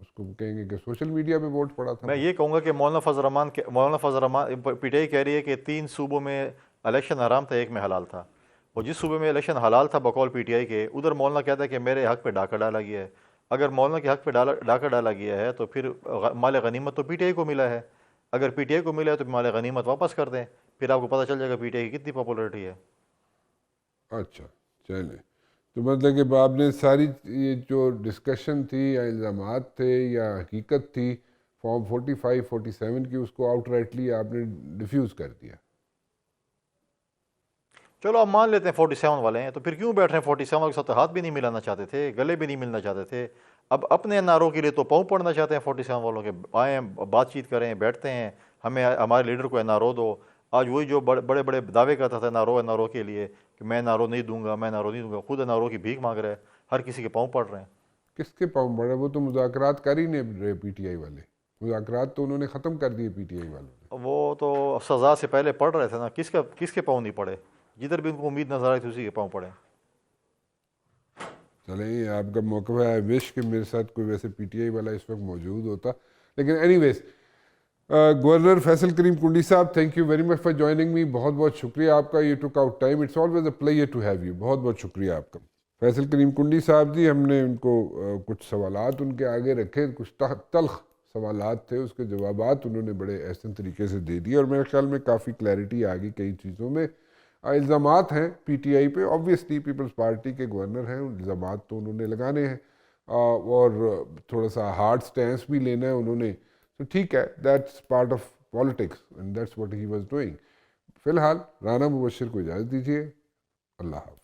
اس کو کہیں گے کہ سوشل میڈیا پہ ووٹ پڑا تھا؟ میں یہ کہوں گا کہ مولانا فضل الرحمان پی ٹی آئی کہہ رہی ہے کہ 3 صوبوں میں الیکشن حرام تھا، 1 میں حلال تھا. اور جس صوبے میں الیکشن حلال تھا بقول پی ٹی آئی کے، ادھر مولانا کہتا ہے کہ میرے حق پہ ڈاکہ ڈالا گیا ہے. اگر مولانا کے حق پہ ڈاکہ ڈالا گیا ہے تو پھر مال غنیمت تو پی ٹی آئی کو ملا ہے. اگر پی ٹی آئی کو ملا ہے تو مال غنیمت واپس کر دیں، پھر آپ کو پتہ چل جائے گا پی ٹی آئی کی کتنی پاپولرٹی ہے. اچھا چلیں، تو مطلب کہ آپ نے ساری یہ جو ڈسکشن تھی یا الزامات تھے یا حقیقت تھی فارم 45 47 کی، اس کو آؤٹ رائٹلی آپ نے ڈیفیوز کر دیا. چلو اب مان لیتے ہیں 47 والے ہیں، تو پھر کیوں بیٹھ رہے ہیں؟ 47 کے ساتھ ہاتھ بھی نہیں ملانا چاہتے تھے، گلے بھی نہیں ملنا چاہتے تھے. اب اپنے نعروں کے لیے تو پاؤں پڑنا چاہتے ہیں 47 والوں کے. آئیں بات چیت کریں، بیٹھتے ہیں، ہمیں ہمارے لیڈر کو این آر او دو. آج وہی جو بڑے بڑے دعوے کرتا تھا این آر او کے لیے کہ میں این آر او نہیں دوں گا، میں این آر او نہیں دوں گا، خود این آر او کی بھیک مانگ رہا ہے، ہر کسی کے پاؤں پڑ رہے ہیں. کس کے پاؤں پڑے؟ وہ تو مذاکرات کر ہی نہیں رہے پی ٹی آئی والے، مذاکرات تو انہوں نے ختم کر دیے پی ٹی آئی والوں نے. وہ تو سزا سے پہلے پڑھ رہے تھے نا. کس کے پاؤں نہیں پڑے؟ جدھر بھی ان کو امید نظر آئی تھی اسی کے پاؤں پڑے. چلیں یہ آپ کا موقف ہے. آئی وش کہ میرے ساتھ کوئی ویسے پی ٹی آئی والا اس وقت موجود ہوتا, لیکن anyways governor Faisal Karim Kundi صاحب, thank you very much for joining me. بہت بہت شکریہ آپ کا, you took out time, it's always a pleasure to have you. بہت بہت شکریہ آپ کا. فیصل کریم کنڈی صاحب جی, ہم نے ان کو کچھ سوالات ان کے آگے رکھے, کچھ تلخ سوالات تھے, اس کے جوابات انہوں نے بڑے احسن طریقے سے دے دیے, اور میرے خیال میں کافی کلیئرٹی آ گئی کئی چیزوں میں. الزامات ہیں پی ٹی آئی پہ, آبویسلی پیپلز پارٹی کے گورنر ہیں, الزامات تو انہوں نے لگانے ہیں, اور تھوڑا سا ہارڈ سٹینس بھی لینا ہے انہوں نے, تو ٹھیک ہے, that's part of politics and that's what he was doing. فی الحال رانا مبشر کو اجازت دیجیے. اللہ حافظ.